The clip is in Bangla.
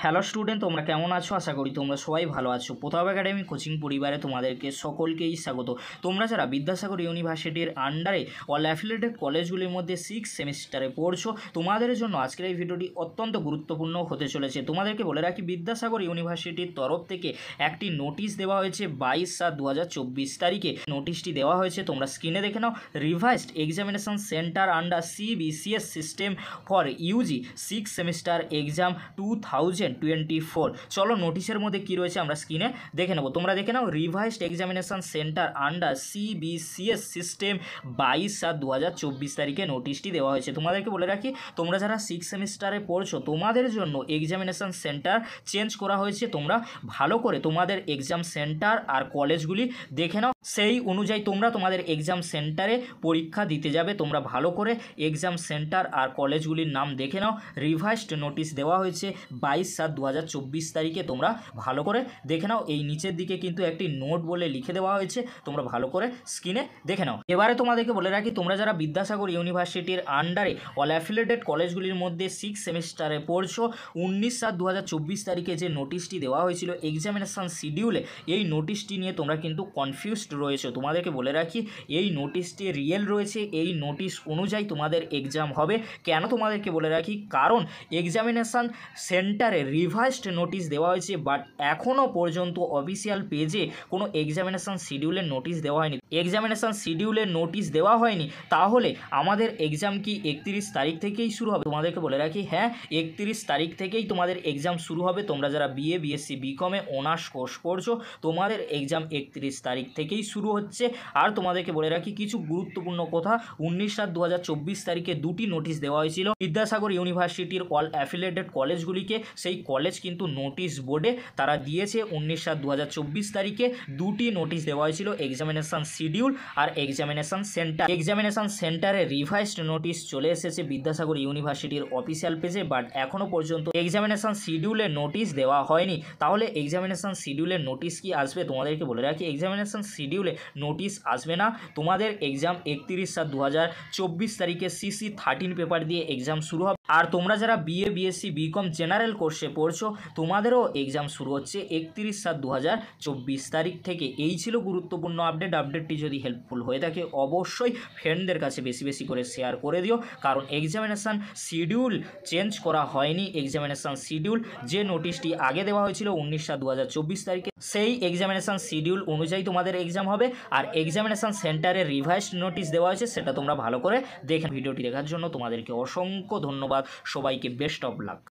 হ্যালো স্টুডেন্ট, তোমরা কেমন আছো? আশা করি তোমরা সবাই ভালো আছো। প্রতাপ একাডেমি কোচিং পরিবারে তোমাদেরকে সকলকেই স্বাগত। তোমরা যারা বিদ্যাসাগর ইউনিভার্সিটির আন্ডারে অল অ্যাফিলিয়েটেড কলেজগুলির মধ্যে 6 সেমিস্টারে পড়ছো, তোমাদের জন্য আজকের এই ভিডিওটি অত্যন্ত গুরুত্বপূর্ণ হতে চলেছে। তোমাদেরকে বলে রাখি, বিদ্যাসাগর ইউনিভার্সিটির তরফ থেকে একটি নোটিশ দেওয়া হয়েছে 22/7/2024 তারিখে। নোটিশটি দেওয়া হয়েছে, তোমরা স্ক্রিনে দেখে নাও। Revised examination centre under CBCS system for UG 6 semester exam 2024। চলো নোটিশের মধ্যে কি রয়েছে আমরা স্ক্রিনে দেখে নেব। তোমরা দেখে নাও, revised examination centre under CBCS system 22/7/2024 তারিখে নোটিশটি দেওয়া হয়েছে। তোমাদেরকে বলে রাখি, তোমরা যারা 6 সেমিস্টারে পড়ছো, তোমাদের জন্য এক্সামিনেশন সেন্টার চেঞ্জ করা হয়েছে। তোমরা ভালো করে তোমাদের এক্সাম সেন্টার আর কলেজগুলি দেখে নাও, সেই অনুযায়ী তোমরা তোমাদের এক্সাম সেন্টারে পরীক্ষা দিতে যাবে। তোমরা ভালো করে এক্সাম সেন্টার আর কলেজগুলির নাম দেখে নাও। রিভাইজড নোটিশ দেওয়া হয়েছে 22/7/2024 তারিখে। তোমরা ভালো করে দেখে নাও। এই নিচের দিকে কিন্তু একটি নোট বলে লিখে দেওয়া হয়েছে, তোমরা ভালো করে স্ক্রিনে দেখে নাও। এবারে তোমাদেরকে বলে রাখি, তোমরা যারা বিদ্যাসাগর ইউনিভার্সিটির আন্ডারে অল অ্যাফিলিয়েটেড কলেজগুলির মধ্যে 6 সেমিস্টারে পড়ছো, 19/7/2024 তারিখে যে নোটিশটি দেওয়া হয়েছিল এক্সামিনেশন শিডিউলে, এই নোটিশটি নিয়ে তোমরা কিন্তু কনফিউজড রয়েছে। তোমাদেরকে বলে রাখি, এই নোটিশটি রিয়েল রয়েছে। এই নোটিশ অনুযায়ী তোমাদের এক্সাম হবে। কেন তোমাদেরকে বলে রাখি, কারণ এক্সামিনেশন সেন্টারে রিভাইজড নোটিশ দেওয়া হয়েছে, বাট এখনও পর্যন্ত অফিসিয়াল পেজে কোনো এক্সামিনেশন শিডিউলের নোটিশ দেওয়া হয়নি। এক্সামিনেশন শিডিউলের নোটিশ দেওয়া হয়নি, তাহলে আমাদের এক্সাম কি 31 তারিখ থেকেই শুরু হবে? তোমাদেরকে বলে রাখি, হ্যাঁ, 31 তারিখ থেকেই তোমাদের এক্সাম শুরু হবে। তোমরা যারা BA BSc BCom-এ অনার্স কোর্স করছো, তোমাদের এক্সাম 31 তারিখ থেকেই শুরু হচ্ছে। আর তোমাদেরকে বলে রাখি কিছু গুরুত্বপূর্ণ কথা, 19/7/2024 তারিখে দুটি নোটিশ দেওয়া হয়েছিল বিদ্যাসাগর ইউনিভার্সিটির অল অ্যাফিলিয়েটেড কলেজগুলিকে। সেই কলেজ কিন্তু নোটিশ বোর্ডে তারা দিয়েছে 19/7/2024 তারিখে দুটি নোটিশ দেওয়া হয়েছিল, এক্সামিনেশন শিডিউল আর এক্সামিনেশন সেন্টার। এক্সামিনেশন সেন্টারে রিভাইজড নোটিশ চলে এসেছে বিদ্যাসাগর ইউনিভার্সিটির অফিসিয়াল পেজে, বাট এখনও পর্যন্ত এক্সামিনেশন শিডিউলের নোটিশ দেওয়া হয়নি। তাহলে এক্সামিনেশন শিডিউলের নোটিশ কি আসবে? তোমাদেরকে বলে রাখি, এক্সামিনেশন শিডিউলে নোটিশ আসবে না। তোমাদের এক্সাম 31/7/2024 তারিখে CC 13 পেপার দিয়ে এক্সাম শুরু হবে। আর তোমরা যারা BA BSc BCom জেনারেল কোর্সে পড়ছো, তোমাদেরও এক্সাম শুরু হচ্ছে 31/7/2024 তারিখ থেকে। এই ছিল গুরুত্বপূর্ণ আপডেট। আপডেটটি যদি হেল্পফুল হয়ে থাকে, অবশ্যই ফ্রেন্ডদের কাছে বেশি বেশি করে শেয়ার করে দিও, কারণ এক্সামিনেশান শিডিউল চেঞ্জ করা হয়নি। এক্সামিনেশান শিডিউল যে নোটিশটি আগে দেওয়া হয়েছিল 19/7/2024 তারিখে, সেই এক্সামিনেশান শিডিউল অনুযায়ী তোমাদের এক্সাম হবে। আর এক্সামিনেশান সেন্টারে রিভাইজড নোটিশ দেওয়া হয়েছে, সেটা তোমরা ভালো করে দেখে। ভিডিওটি দেখার জন্য তোমাদেরকে অসংখ্য ধন্যবাদ। সবাইকে বেস্ট অফ লাক।